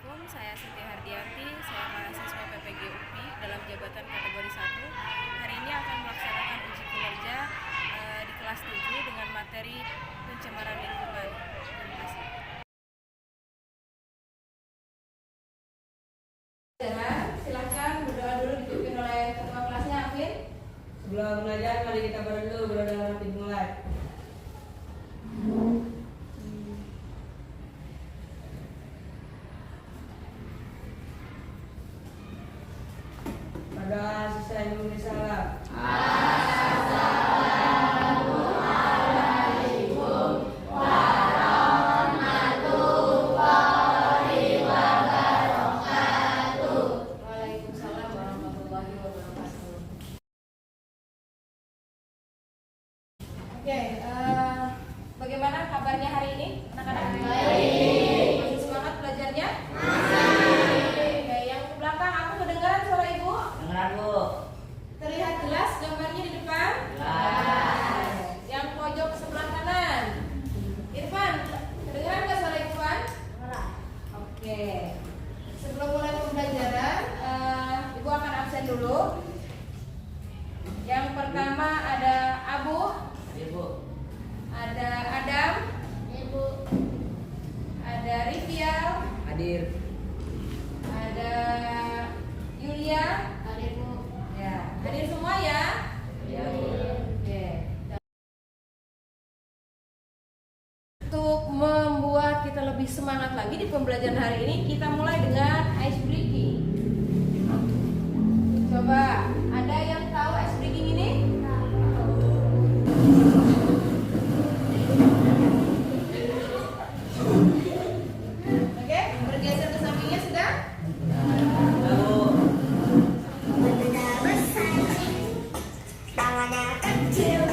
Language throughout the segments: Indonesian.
Assalamualaikum, saya Siti Hardianti, saya mahasiswa PPG UPI dalam jabatan kategori 1. Hari ini akan melaksanakan uji kinerja di kelas 7 dengan materi pencemaran lingkungan. Terima kasih. Silakan berdoa dulu dipimpin oleh ketua kelasnya, Afin. Sebelum belajar, mari kita berdoa dalam hati dimulai. Berdoa sisa Indonesia salam. Waalaikumsalam warahmatullahi wabarakatuh. Oke, bagaimana kabarnya hari ini, anak-anak? Baik. Masih semangat belajarnya? Oke, yang di belakang aku kedengaran suara ibu? Dengar Bu. Terlihat jelas gambarnya di depan? Jelas. Yang pojok sebelah kanan? Irfan, kedengaran nggak suara Irfan? Oke. Sebelum mulai pembelajaran, ibu akan absen dulu. Yang pertama ada Abu, Ibu. ada Adam, Ibu, ada Rivial, Hadir. ada Yulia. adikmu, Ya, hadir semua ya. Ya. Oke. Untuk membuat kita lebih semangat lagi di pembelajaran hari ini, kita mulai dengan ice breaking. Coba, ada yang tahu ice breaking ini? Oke, bergeser ke sampingnya sudah? benda besar, tangannya kecil,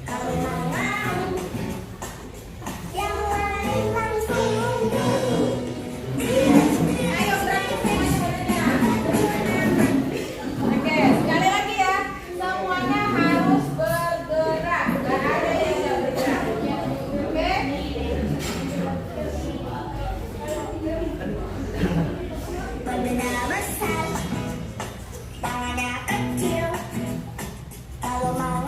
kalau mau, yang lain langsung mundur. Ayo bergeser semuanya. Oke, sekali lagi ya. Semuanya harus bergerak. Gak ada yang nggak bergerak. Oke? Benda besar, tangannya kecil, kalau mau,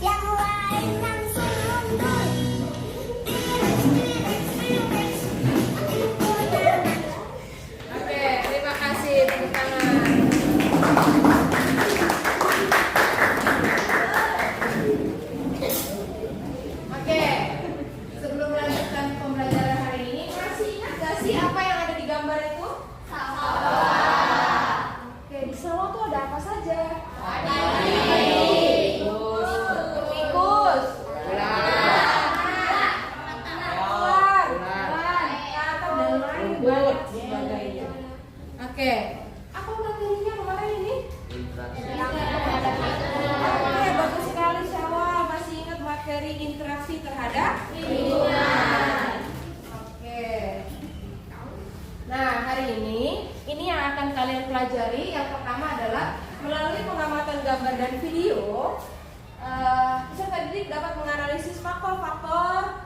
yang lain langsung mundur. Oke, terima kasih. Tepuk tangan. Oke, sebelum melanjutkan pembelajaran hari ini, masih ingat gak sih apa yang ada di gambar itu? Oke, di sawah tuh ada apa saja? Tikus, ular, katak, dan lain banyak sebagainya. Oke, apa materinya kemarin ini? Oke, bagus sekali Syawal, masih ingat materi interaksi terhadap lingkungan. Oke. Nah, hari ini yang akan kalian pelajari, yang pertama adalah melalui pengamatan gambar dan video, peserta didik dapat menganalisis faktor-faktor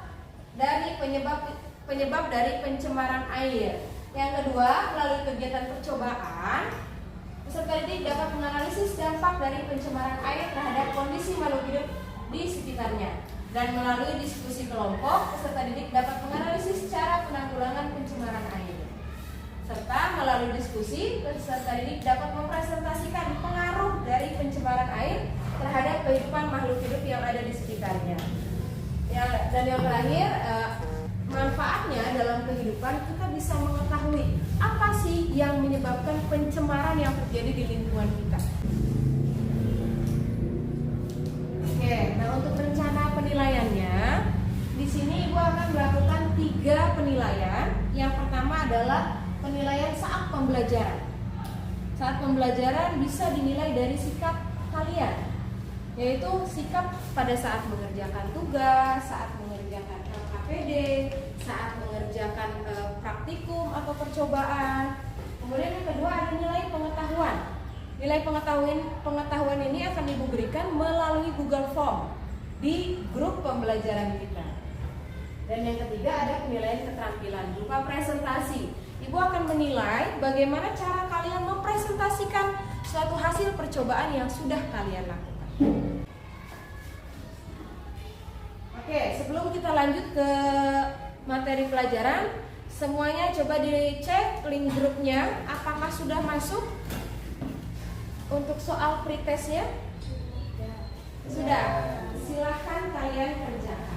dari penyebab dari pencemaran air. Yang kedua, melalui kegiatan percobaan, peserta didik dapat menganalisis dampak dari pencemaran air terhadap kondisi makhluk hidup di sekitarnya. Dan melalui diskusi kelompok, peserta didik dapat menganalisis cara penanggulangan pencemaran air. Serta melalui diskusi, peserta didik dapat mempresentasikan pengaruh dari pencemaran air terhadap kehidupan makhluk hidup yang ada di sekitarnya. Dan yang terakhir, manfaatnya dalam kehidupan kita bisa mengetahui apa sih yang menyebabkan pencemaran yang terjadi di lingkungan kita. Oke, nah untuk rencana penilaiannya, di sini Ibu akan melakukan 3 penilaian. Yang pertama adalah penilaian saat pembelajaran. Saat pembelajaran bisa dinilai dari sikap kalian, yaitu sikap pada saat mengerjakan tugas, saat mengerjakan LKPD, saat mengerjakan praktikum atau percobaan. Kemudian yang kedua ada nilai pengetahuan. Nilai pengetahuan ini akan Ibu berikan melalui Google Form di grup pembelajaran kita. Dan yang ketiga ada penilaian keterampilan berupa presentasi. Ibu akan menilai bagaimana cara kalian mempresentasikan suatu hasil percobaan yang sudah kalian lakukan. Oke, sebelum kita lanjut ke materi pelajaran, semuanya coba dicek link grupnya apakah sudah masuk untuk soal pretestnya. Sudah, silahkan kalian kerjakan.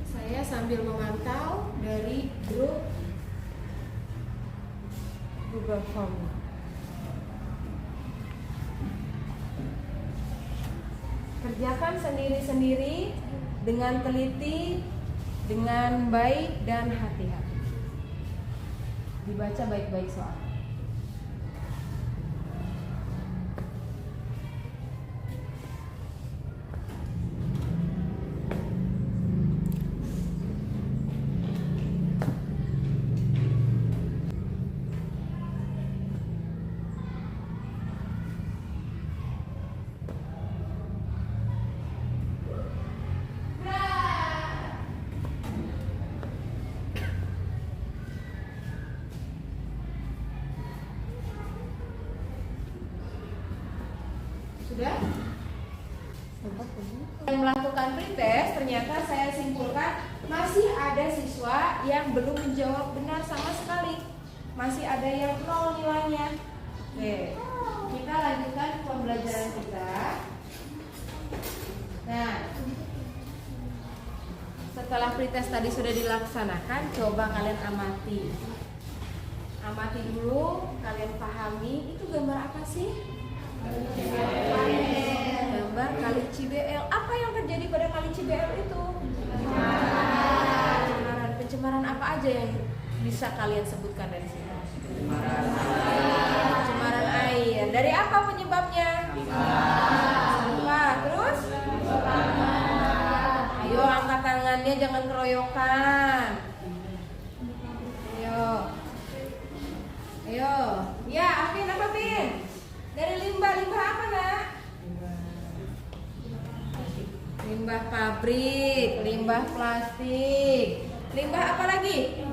Saya sambil memantau dari grup Google Form. Kerjakan sendiri-sendiri dengan teliti, dengan baik dan hati-hati. Dibaca baik-baik soal. Sudah? Yang melakukan pretest ternyata saya simpulkan masih ada siswa yang belum menjawab benar sama sekali. Masih ada yang 0 nilainya. Oke, kita lanjutkan pembelajaran kita. Nah, setelah pretest tadi sudah dilaksanakan, coba kalian amati. Amati dulu, kalian pahami itu gambar apa sih? Gambar Kali Cibeel. Apa yang terjadi pada Kali Cibeel itu? Pencemaran. Pencemaran apa aja yang bisa kalian sebutkan dari sini? Pencemaran air. Dari apa penyebabnya? Sampah. Terus? Ayo angkat tangannya, jangan keroyokan. Ayo. Ayo. Ya, Afin apa Pin? Dari limbah apa nak? Limbah pabrik, limbah plastik, limbah apa lagi?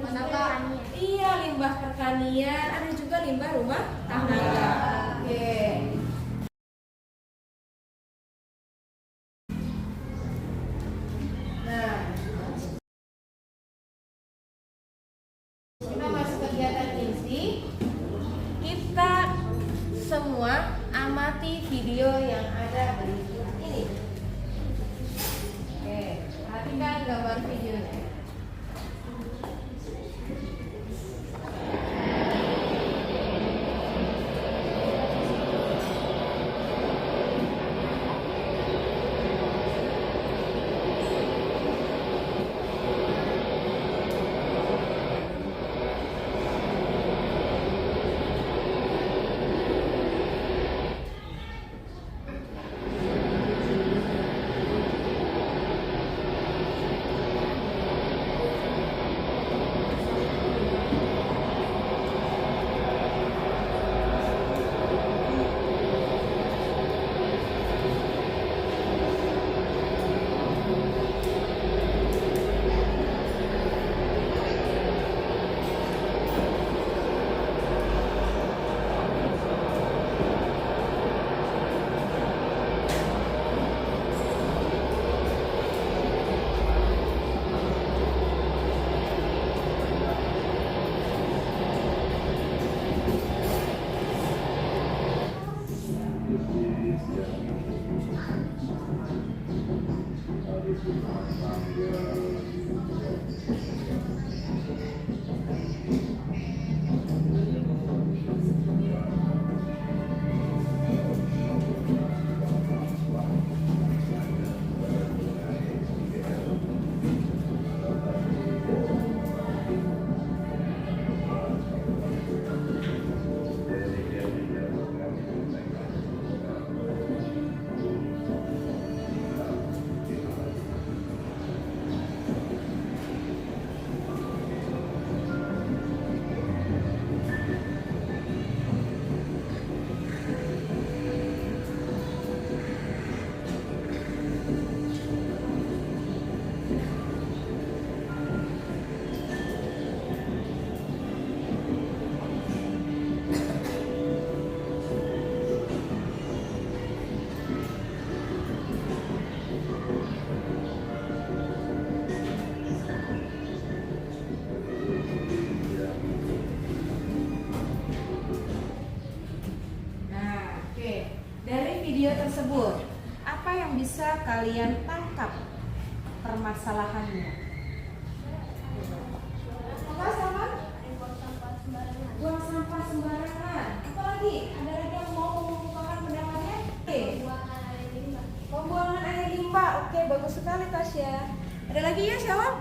Iya, limbah pertanian, ada juga limbah rumah tangga. Oke. Nah, kita masuk kegiatan inti. Kita semua amati video yang ada berikut ini. Oke, perhatikan gambar videonya. video tersebut, apa yang bisa kalian tangkap permasalahannya? Apa sama? Buang sampah sembarangan. Apa lagi? Ada lagi yang mau mengungkapkan pendapatnya? Oke. Pembuangan air limbah. Oke, bagus sekali Tasya. Ada lagi ya, Syawal?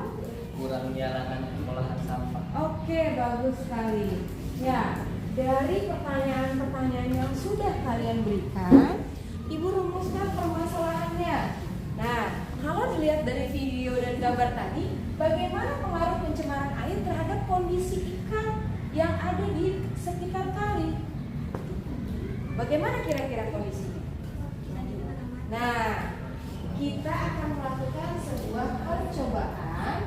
Kurangnya lahan pengolahan sampah. Oke, bagus sekali. Ya, dari pertanyaan-pertanyaan yang sudah kalian berikan, Ibu rumuskan permasalahannya. Nah, kalau dilihat dari video dan gambar tadi, bagaimana pengaruh pencemaran air terhadap kondisi ikan yang ada di sekitar kali? Bagaimana kira-kira kondisinya? Nah, kita akan melakukan sebuah percobaan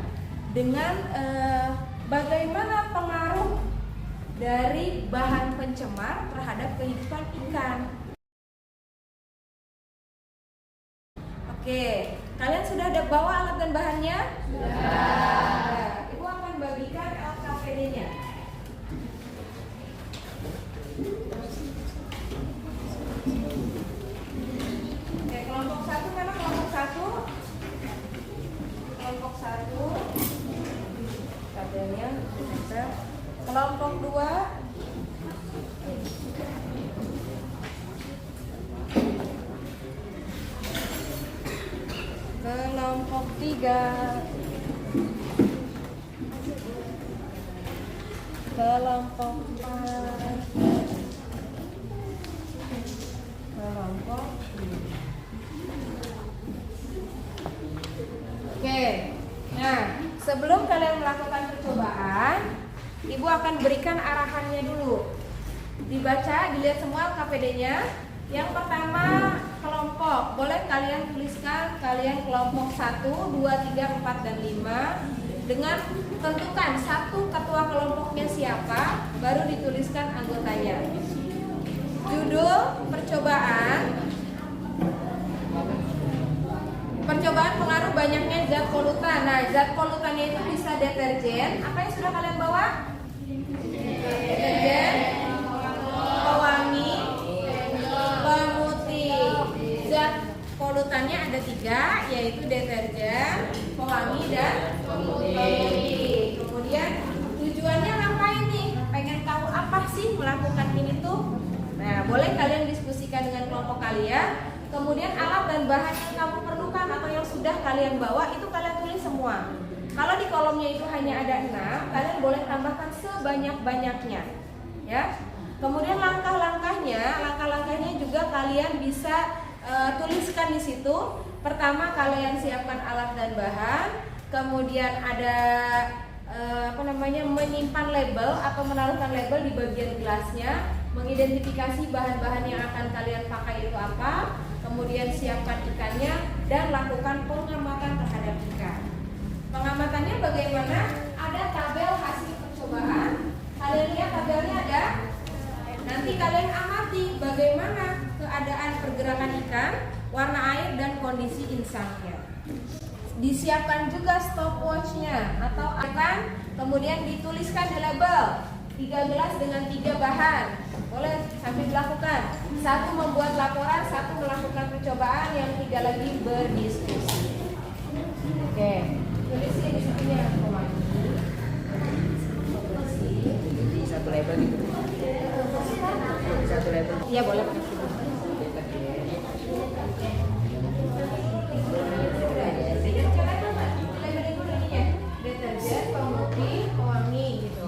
dengan bagaimana pengaruh dari bahan pencemar terhadap kehidupan ikan. Oke, kalian sudah ada bawa alat dan bahannya? Sudah. Ibu akan bagikan LKPD-nya. Oke, kelompok 1 mana kelompok 1? Kelompok 1 tabelnya kita. Kelompok 2 kelompok 3 kelompok 4 kelompok 5. Oke, nah sebelum kalian melakukan percobaan, Ibu akan berikan arahannya dulu. Dibaca, dilihat semua KPD-nya. Yang pertama kelompok, boleh kalian tuliskan kalian kelompok 1, 2, 3, 4, dan 5 dengan tentukan satu ketua kelompoknya siapa, baru dituliskan anggotanya. Judul percobaan pengaruh banyaknya zat polutan. Nah, zat polutannya itu bisa deterjen. Apa yang sudah kalian bawa? Deterjen, pewangi, pemutih. Zat polutannya ada 3, yaitu deterjen, pewangi, dan pemutih. Kemudian tujuannya ngapain nih? Pengen tahu apa sih melakukan ini tuh? Nah, boleh kalian diskusikan dengan kelompok kalian. Kemudian alat dan bahan yang kamu perlukan atau yang sudah kalian bawa itu kalian tulis semua. Kalau di kolomnya itu hanya ada 6, kalian boleh tambahkan sebanyak-banyaknya, ya. Kemudian langkah-langkahnya juga kalian bisa tuliskan di situ. Pertama, kalian siapkan alat dan bahan. Kemudian ada menyimpan label atau menaruhkan label di bagian gelasnya, mengidentifikasi bahan-bahan yang akan kalian pakai itu apa. Kemudian siapkan ikannya dan lakukan pengamatan terhadap ikan. Pengamatannya bagaimana? Ada tabel hasil percobaan. Kalian lihat tabelnya ada. Nanti kalian amati bagaimana keadaan pergerakan ikan, warna air, dan kondisi insangnya. Disiapkan juga stopwatch-nya atau akan kemudian dituliskan di label 3 gelas dengan 3 bahan. Boleh sambil dilakukan. 1 membuat laporan, 1 melakukan percobaan, yang 3 lagi berdiskusi. Oke, tulis di situnya. Jadi satu label gitu. Satu label. Iya, boleh pakai situ. Deterjen, pemutih, pewangi gitu.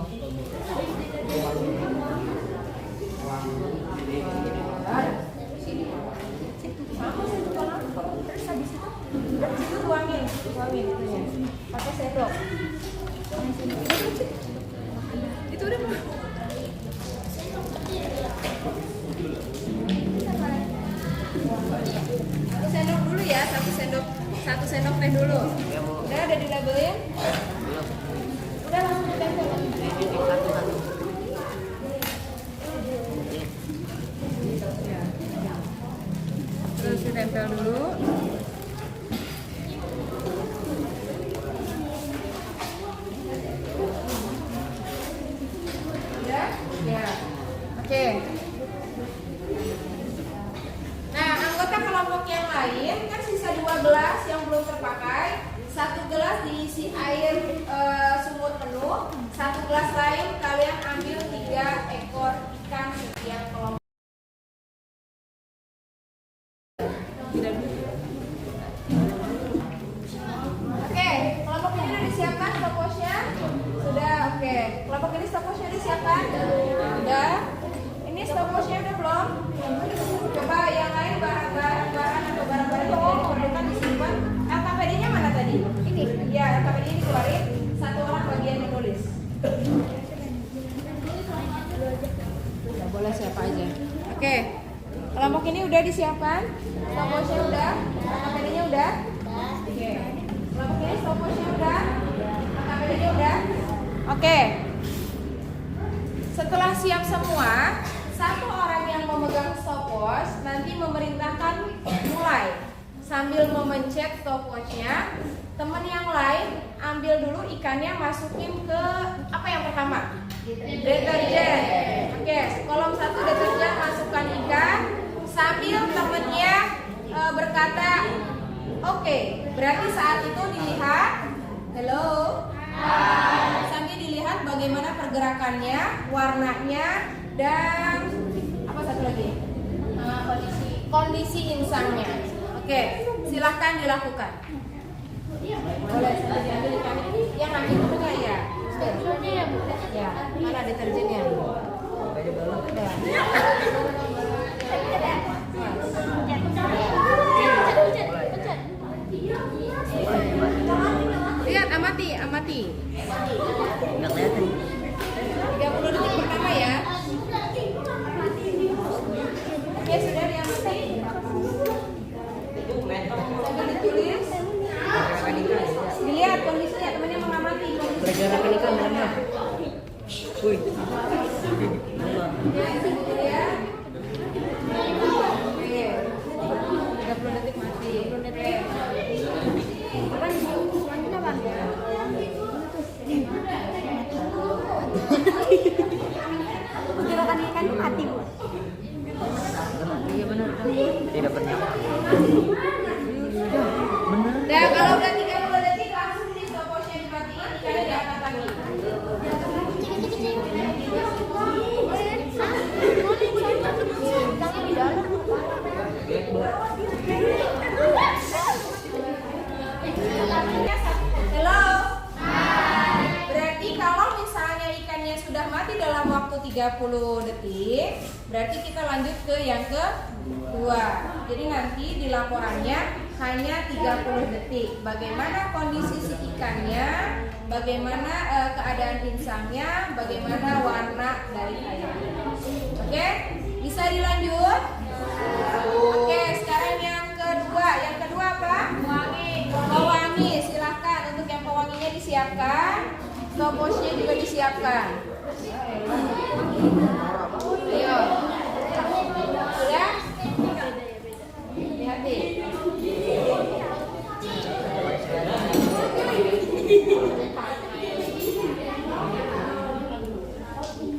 Sama satu kolam, terus habis itu dari situ tuangin itunya. Pakai sendok. Itu udah mau. Satu sendok dulu ya, satu sendok teh dulu. Udah ada di labelin? Udah langsung ditempel. Terus ditempel dulu. Ya. Oke. Nah, anggota kelompok yang lain kan sisa 2 gelas yang belum terpakai. 1 gelas diisi air sumur penuh, 1 gelas lain kalian ambil 3 ekor ikan setiap kelompok. Oke, kelompok ini sudah disiapkan stopwatchnya? Sudah, oke. Kelompok ini stopwatchnya disiapkan? Sudah. Ini stopwatchnya udah belum? Coba yang lain barang-barang atau barang-barang yang diperlukan disimpan. LKPD-nya mana tadi? Ini. Ya, LKPD-nya dikeluarin. 1 orang bagian menulis. Ya, boleh siapa aja. Oke. Kelompok ini udah disiapkan? Stopwatchnya udah? LKPD-nya udah? Oke. Kelompok ini stopwatchnya udah? LKPD-nya udah? Oke. Setelah siap semua, 1 orang yang memegang stopwatch nanti memerintahkan mulai. Sambil memencet stopwatchnya, teman yang lain ambil dulu ikannya, masukin ke apa yang pertama? Deterjen. Oke, kolom 1 deterjen, masukkan ikan sambil temennya berkata oke. Berarti saat itu dilihat hello, sambil dilihat bagaimana pergerakannya, warnanya, dan apa satu lagi? Kondisi insangnya. Oke, silahkan dilakukan. Boleh sambil diambil ikannya. Yang ambil temennya ya. Ya, mana deterjennya? Lihat, amati. Nggak kelihatan. 30 detik pertama ya. Oke, sudah diamati. Sambil ditulis. Dilihat kondisinya, temannya mengamati kondisi. Pergerakan ikan dalamnya. Wih. Ya. Oke. 30 detik mati. Oke. Pergerakan ikan itu mati, Bu. Iya benar. Tidak bernyawa. Nah, kalau udah 30 detik langsung di stopwatchnya dimatiin, ikannya diangkat lagi. Halo. Berarti kalau misalnya ikannya sudah mati dalam waktu 30 detik, berarti kita lanjut ke yang kedua. Jadi nanti di laporannya hanya 30 detik. Bagaimana kondisi si ikannya, bagaimana keadaan insangnya, bagaimana warna dari airnya. Oke, bisa dilanjut? Oke, sekarang yang kedua. Yang kedua apa? Pewangi. Silahkan untuk yang pewanginya disiapkan. Stopwatchnya juga disiapkan. Ayo. Sudah? Hati-hati.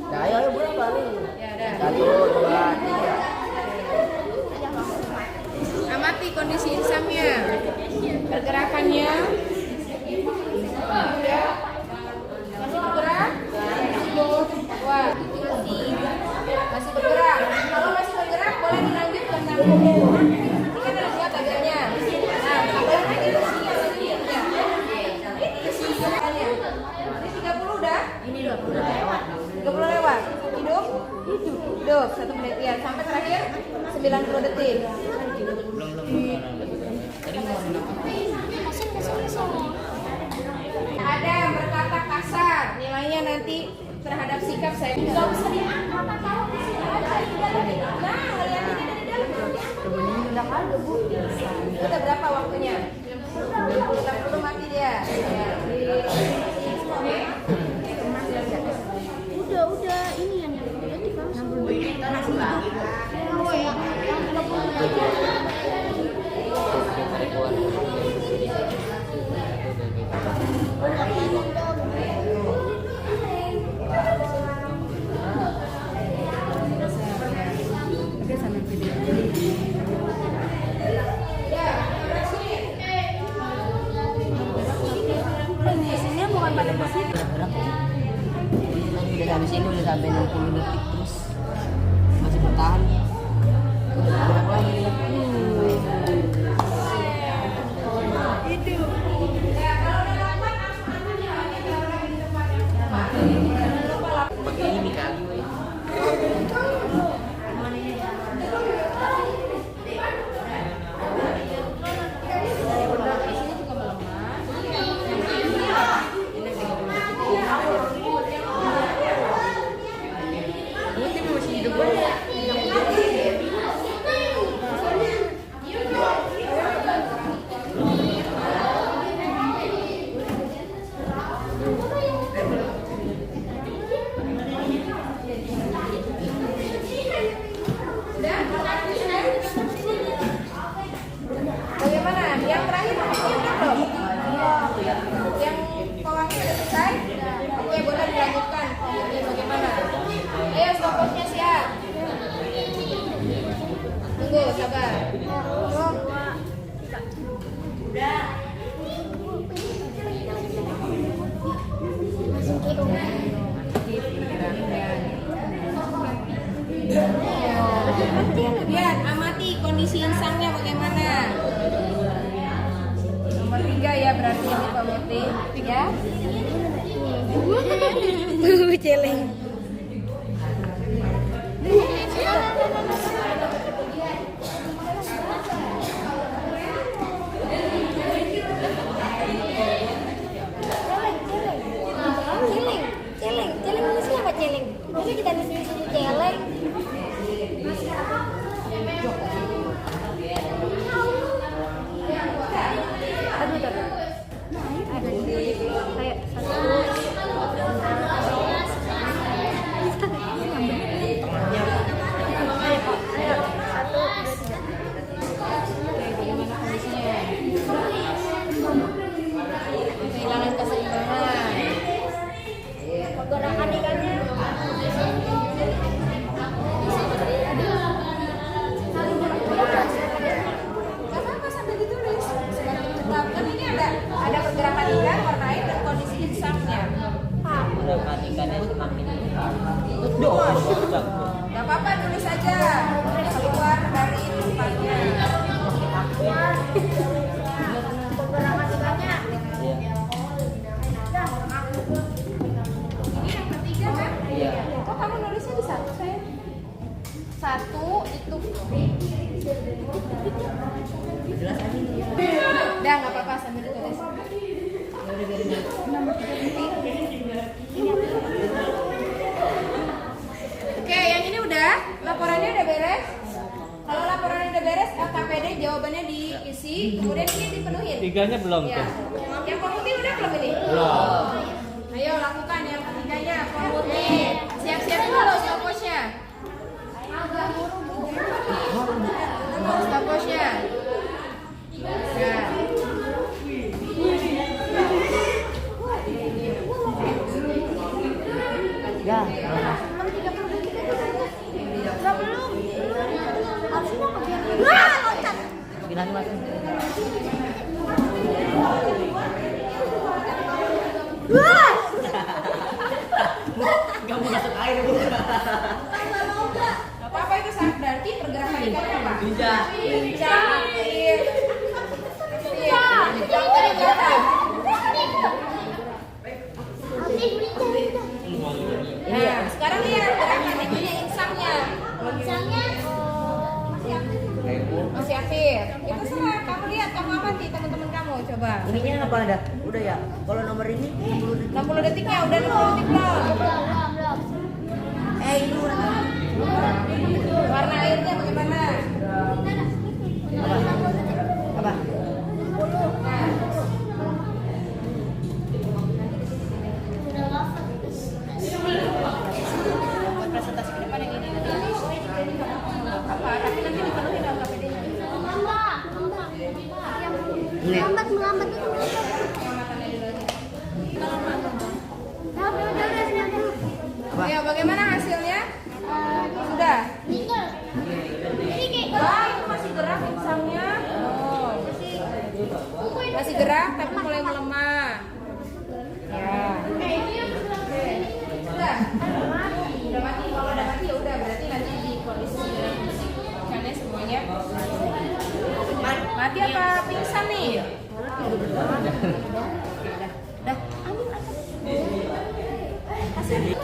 Nah, ayo boleh balik. Ya, dah. 1, 2, 3. Amati kondisi insangnya, pergerakannya. Ya. Masih bergerak? Wah, masih bergerak. Kalau masih bergerak boleh dilanjut ke 60. Ini kan ada 2 tagarnya. Nah, boleh lagi bersihnya lagi ya. Ini bersihnya. Ini 30 udah? Ini udah lewat. 30 lewat. Hidup? Hidup. 1 menit ya. Sampai terakhir 90 detik. Belum. Tadi mau Ada yang berkata kasar, nilainya nanti terhadap sikap saya. Nggak usah diangkat atau di sini aja di dalam. Nah, lihat ini dari dalam. Udah ada, Bu. Udah berapa waktunya? 60 mati dia. Ya, oke. Udah ini yang detik langsung. Masih hidup. Oh ya, yang 30 Oke, hidup banget. Bagaimana? Yang terakhir ini udah belum? Yang pawangnya udah selesai? Oke, boleh dilanjutkan. Oke, bagaimana? Ayo, stopwatchnya siap. Tunggu, sabar. Kemudian amati kondisi insangnya bagaimana. Nomor 3 ya berarti ini Pak Muti ya. Celeng. Celeng ini siapa celeng? Masa kita disuruh celeng? Aduh, ada di kayak Bagaimana kondisinya? Kehilangan keseimbangan. pergerakan ikannya. Gak apa-apa sambil ditulis. Tetap kan ini ada pergerakan ikan, warna air dan kondisi insangnya. Gerakan ikannya semakin Gak apa-apa tulis aja. Keluar dari tempatnya. Pergerakan ikannya. Ini yang ketiga kan? Iya. Kok kamu nulisnya di satu saya? Satu itu. Udah nggak apa-apa sambil ditulis. Oke, yang ini udah. Laporannya udah beres. Kalau laporannya udah beres, LKPD jawabannya diisi, kemudian ini dipenuhin. Tiganya belum Ya. tuh. Yang pemutih udah belum ini? Belum. Ayo lakukan yang ketiganya, pemutih. Siap-siap dulu stopwatchnya. Stopwatchnya. Ya. Ya. Belum. Harusnya kebiasaan. Wah, loncat. Bilang mas. Wah. Gak mau masuk air bu. Gak apa-apa itu berarti pergerakan ikannya apa? Bijak. Bijak, aktif. Ya. Yang tadi berapa? Nah, sekarang lihat gerakan ininya insangnya. Misalnya Masih aktif. Ya terserah, kamu lihat, kamu amati teman-teman kamu, coba. Ininya apa ada? Udah ya. Kalau nomor ini 60 detiknya, udah 60 detik belum? ini Warna airnya bagaimana? apa? Buat presentasi ke depan yang ini nanti apa? Tapi nanti dipenuhi dalam KPD-nya. melambat itu kenapa? Pengamatannya dulu aja. Apa? Ya, bagaimana hasilnya? Sudah. Wah, itu masih gerak insangnya. Oh, masih gerak tapi mulai melemah. Ya. Sudah. Udah mati. Kalau udah mati ya udah berarti nanti di kondisi ikannya semuanya mati apa pingsan nih? Udah. Ambil aja. Kasih.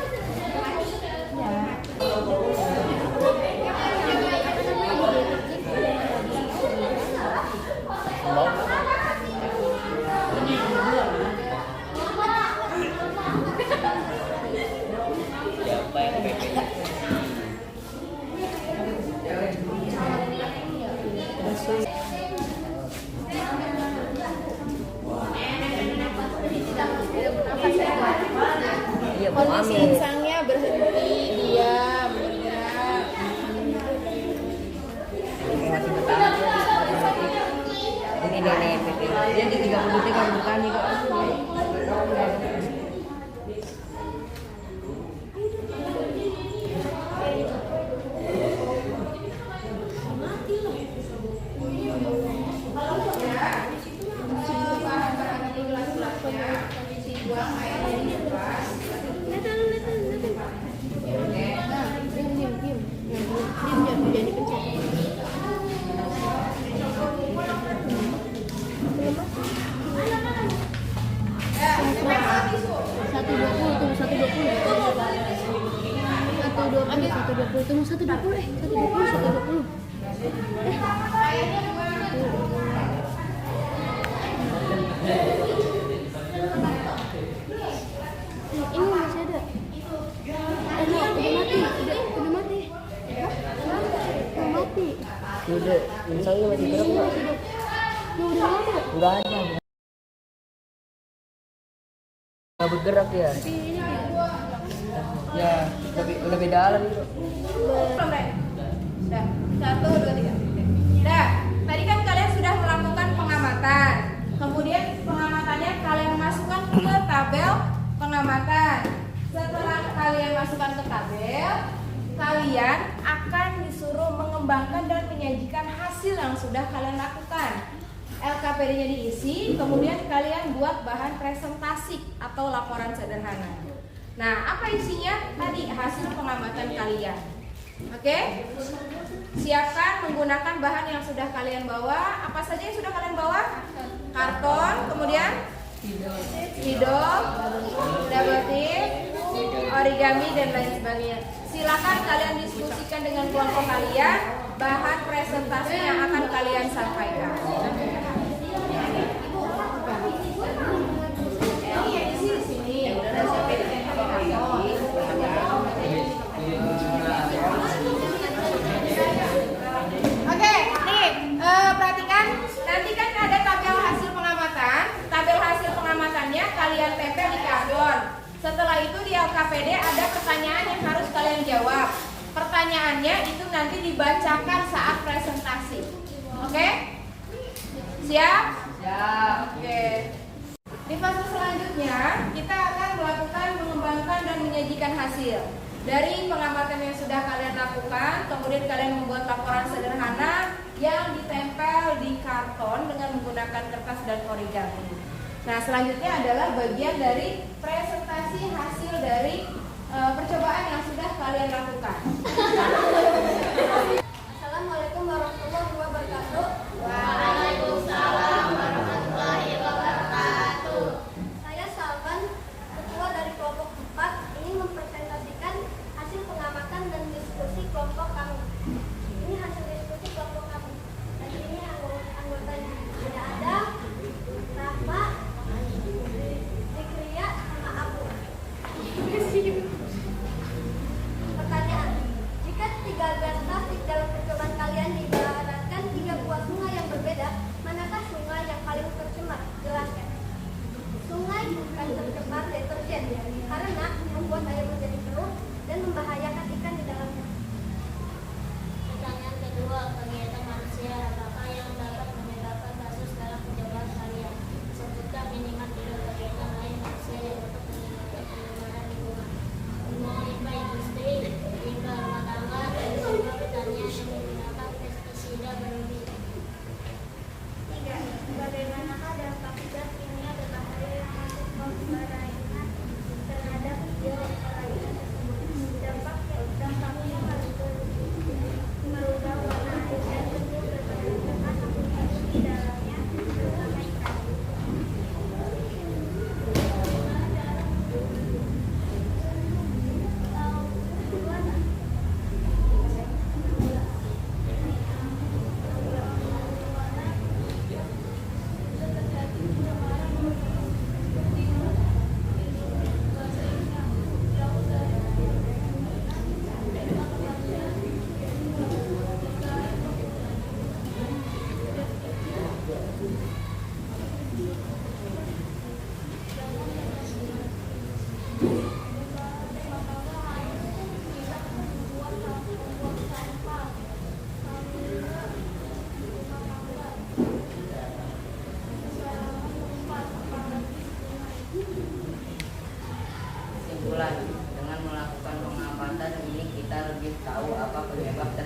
Dia di 30 detik kan bukan nih kok. Ini masih ada. Udah mati. Udah mati. Udah mati. Udah, misalnya masih gerak nggak? Udah ada. Nggak ada. Nggak bergerak ya? Ya, lebih dalam itu. Belum, Rek? Dah, 1, 2, 3. Dah, tadi kan kalian sudah melakukan pengamatan. Kemudian pengamatannya kalian masukkan ke tabel pengamatan. Setelah kalian masukkan ke tabel, kalian akan disuruh mengembangkan dan menyajikan hasil yang sudah kalian lakukan. LKPD-nya diisi, kemudian kalian buat bahan presentasi atau laporan sederhana. Nah, apa isinya? Tadi hasil pengamatan kalian. Oke? Siapkan menggunakan bahan yang sudah kalian bawa. Apa saja yang sudah kalian bawa? Karton, kemudian spidol, double tip, origami dan lain sebagainya. Silakan kalian diskusikan dengan kelompok kalian bahan presentasi yang akan kalian sampaikan. Oke, nih perhatikan, nanti kan ada tabel hasil pengamatan. Tabel hasil pengamatannya kalian tempel di karton. Setelah itu di LKPD ada pertanyaan yang harus kalian jawab. Pertanyaannya itu nanti dibacakan saat presentasi. Oke? Siap? Siap. Oke. Di fase selanjutnya kita akan melakukan mengembangkan dan menyajikan hasil. Dari pengamatan yang sudah kalian lakukan, kemudian kalian membuat laporan sederhana yang ditempel di karton dengan menggunakan kertas dan origami. Nah, selanjutnya adalah bagian dari presentasi hasil dari percobaan yang sudah kalian lakukan. Assalamualaikum warahmatullahi wabarakatuh. Waalaikumsalam warahmatullahi wabarakatuh. Saya Salvan, ketua dari kelompok 4, ini mempresentasikan hasil pengamatan dan diskusi kelompok kami. Ini hasil diskusi kelompok kami. Dan ini anggotanya. Ada Rahma, Zikria, sama aku. Pertanyaan: jika 3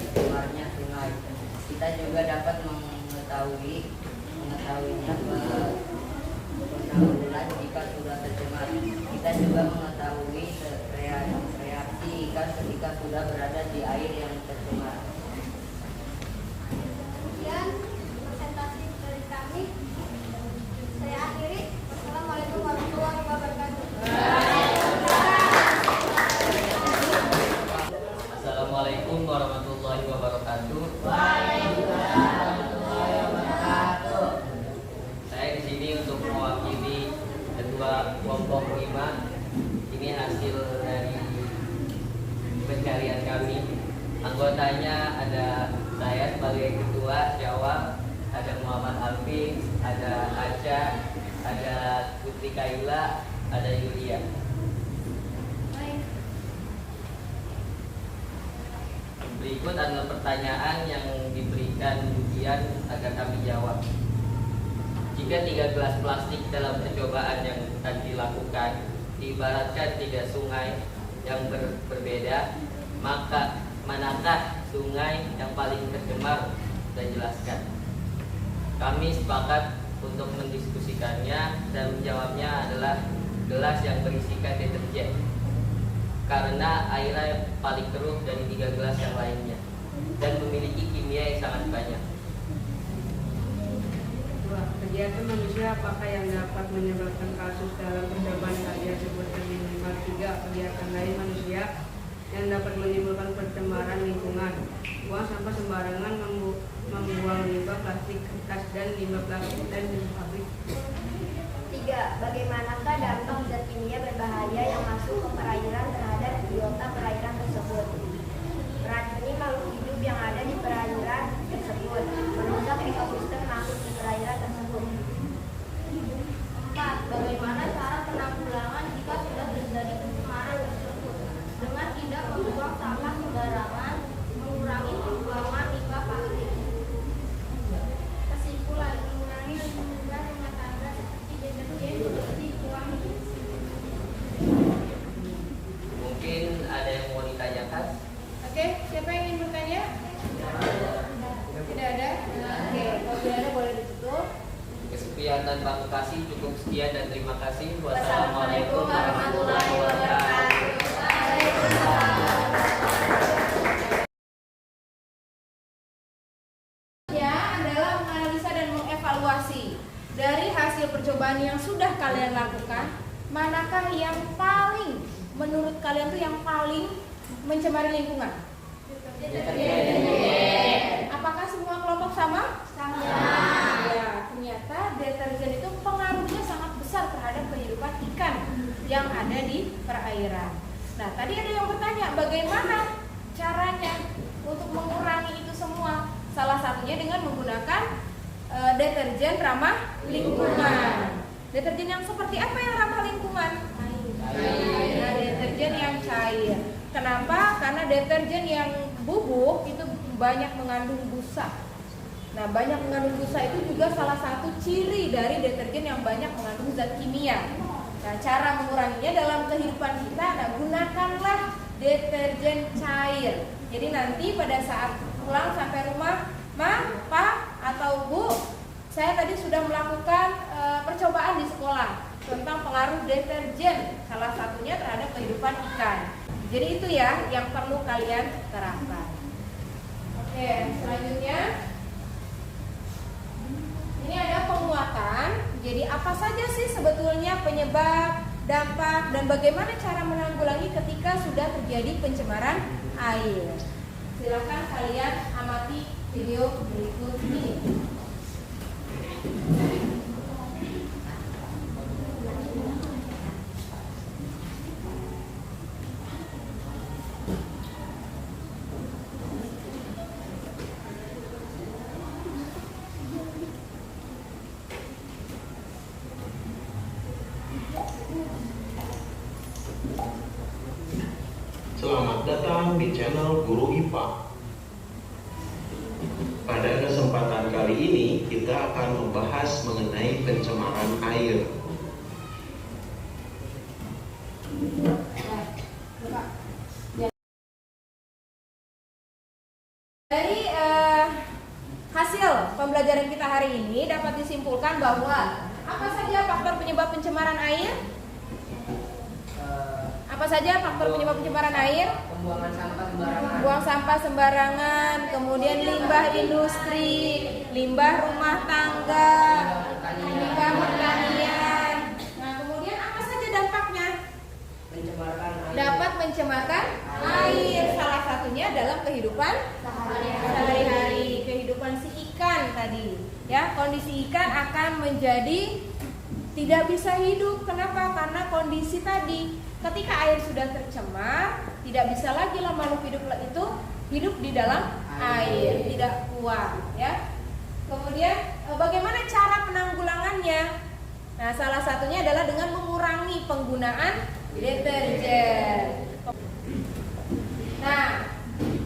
tercemarnya sungai. Kita juga dapat mengetahuinya penanggulan jika sudah tercemar. Kita juga mengetahui reaksi ikan ketika sudah berada di air yang tercemar. Sekian presentasi dari kami. Saya akhiri. Wassalamualaikum warahmatullahi wabarakatuh. Assalamualaikum warahmatullahi wabarakatuh. Saya di sini untuk mewakili ketua kelompok 5. Ini hasil dari pencarian kami. Anggotanya ada saya sebagai ketua Syawal, ada Muhammad Alfi, ada Aca, ada Putri Kaila, ada Yulia. Berikut adalah pertanyaan yang diberikan ujian agar kami jawab. Jika 3 gelas plastik dalam percobaan yang akan dilakukan diibaratkan 3 sungai yang berbeda, maka manakah sungai yang paling tercemar? Sudah jelaskan. Kami sepakat untuk mendiskusikannya dan menjawabnya adalah gelas yang berisikan deterjen, karena airnya paling keruh dari 3 gelas yang lainnya dan memiliki kimia yang sangat banyak. Kegiatan manusia apakah yang dapat menyebabkan kasus dalam percobaan karya sebutkan di nomor 3. Kegiatan lain manusia yang dapat menimbulkan pencemaran lingkungan. Buang sampah sembarangan, membuang limbah plastik, kertas dan limbah plastik dan limbah pabrik. 3. Bagaimanakah dampak zat kimia berbahaya yang masuk ke perairan terhadap biota perairan tersebut? Meracuni makhluk hidup yang ada di perairan tersebut, merusak ekosistem makhluk di perairan tersebut. 4. Bagaimana cara penanggulangan jika sudah terjadi pencemaran tersebut? Dengan tidak membuang sampah sembarangan, mengurangi pembuangan limbah plastik. Kesimpulan, mengurangi limbah rumah tangga seperti deterjen, bersih, pewangi. Mungkin ada yang mau ditanyakan? Oke, siapa yang ingin bertanya? Tidak ada? Oke, kalau tidak ada boleh ditutup. Kesekian dan terima kasih, cukup sekian dan terima kasih. Wassalamualaikum warahmatullahi wabarakatuh. Ya, adalah menganalisa dan mengevaluasi dari hasil percobaan yang sudah kalian lakukan, manakah yang paling menurut kalian tuh yang paling mencemari lingkungan? Apakah semua kelompok sama? Sama. Ya, ternyata deterjen itu pengaruhnya sangat besar terhadap kehidupan ikan yang ada di perairan. Nah, tadi ada yang bertanya bagaimana caranya untuk mengurangi itu semua. Salah satunya dengan menggunakan deterjen ramah lingkungan. Deterjen yang seperti apa yang ramah lingkungan? Nah, deterjen yang cair. Kenapa? Karena deterjen yang bubuk itu banyak mengandung busa. Nah, banyak mengandung busa itu juga salah satu ciri dari deterjen yang banyak mengandung zat kimia. Nah, cara menguranginya dalam kehidupan kita, nah, gunakanlah deterjen cair. Jadi nanti pada saat pulang sampai rumah, Ma, Pa, atau Bu, saya tadi sudah melakukan percobaan di sekolah tentang pengaruh deterjen, salah satunya terhadap kehidupan ikan. Jadi itu ya yang perlu kalian terapkan. Oke, selanjutnya ini ada penguatan. Jadi apa saja sih sebetulnya penyebab, dampak, dan bagaimana cara menanggulangi ketika sudah terjadi pencemaran air? Silakan kalian amati video berikut ini. Selamat datang di channel Guru IPA. Pada kesempatan kali ini kita akan membahas mengenai pencemaran air. Dari hasil pembelajaran kita hari ini dapat disimpulkan bahwa apa saja faktor penyebab pencemaran air? Apa saja faktor penyebab pencemaran air? Pembuangan sampah sembarangan. Buang sampah sembarangan, kemudian limbah industri, limbah rumah tangga, limbah pertanian. Nah, kemudian apa saja dampaknya? Mencemarkan air. Dapat mencemarkan air. Salah satunya dalam kehidupan sehari-hari, kehidupan si ikan tadi. Ya, kondisi ikan akan menjadi tidak bisa hidup. Kenapa? Karena kondisi tadi. Ketika air sudah tercemar, tidak bisa lagi makhluk hidup itu hidup di dalam air, tidak kuat, ya. Kemudian bagaimana cara penanggulangannya? Nah, salah satunya adalah dengan mengurangi penggunaan deterjen. Nah,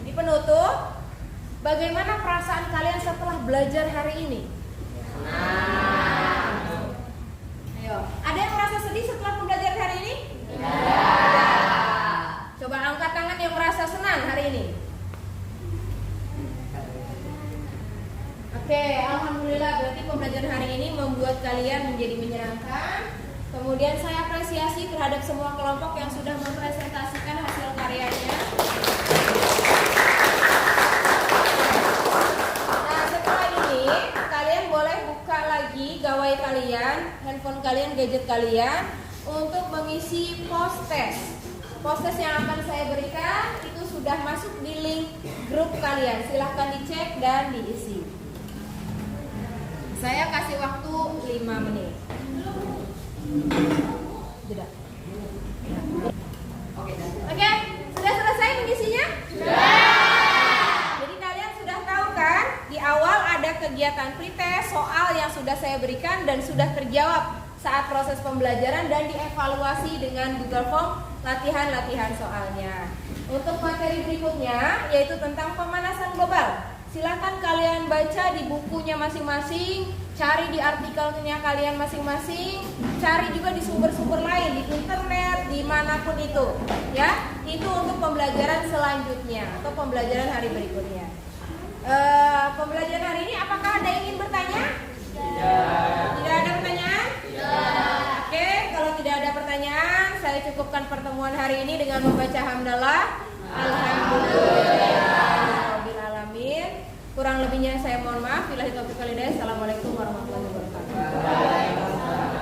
di penutup, bagaimana perasaan kalian setelah belajar hari ini? Ayo, ada yang merasa sedih setelah pembelajaran hari ini? Coba angkat tangan yang merasa senang hari ini. Oke, alhamdulillah berarti pembelajaran hari ini membuat kalian menjadi menyenangkan. Kemudian saya apresiasi terhadap semua kelompok yang sudah mempresentasikan hasil karyanya. Nah, setelah ini kalian boleh buka lagi gawai kalian, handphone kalian, gadget kalian untuk mengisi post-test. Post-test yang akan saya berikan itu sudah masuk di link grup kalian. Silahkan dicek dan diisi. Saya kasih waktu 5 menit. Jeda. Oke, sudah selesai mengisinya? Jadi kalian sudah tahu kan, di awal ada kegiatan pretest, soal yang sudah saya berikan dan sudah terjawab saat proses pembelajaran dan dievaluasi dengan Google Form latihan-latihan soalnya. Untuk materi berikutnya yaitu tentang pemanasan global. Silakan kalian baca di bukunya masing-masing, cari di artikelnya kalian masing-masing, cari juga di sumber-sumber lain, di internet, dimanapun itu, ya. Itu untuk pembelajaran selanjutnya atau pembelajaran hari berikutnya. Pembelajaran hari ini apakah ada yang ingin bertanya? Tidak ada pertanyaan? Oke, kalau tidak ada pertanyaan, saya cukupkan pertemuan hari ini dengan membaca hamdalah. Alhamdulillahirabbil alamin. Kurang lebihnya saya mohon maaf. Billahi taufiq wal hidayah. Assalamualaikum warahmatullahi wabarakatuh.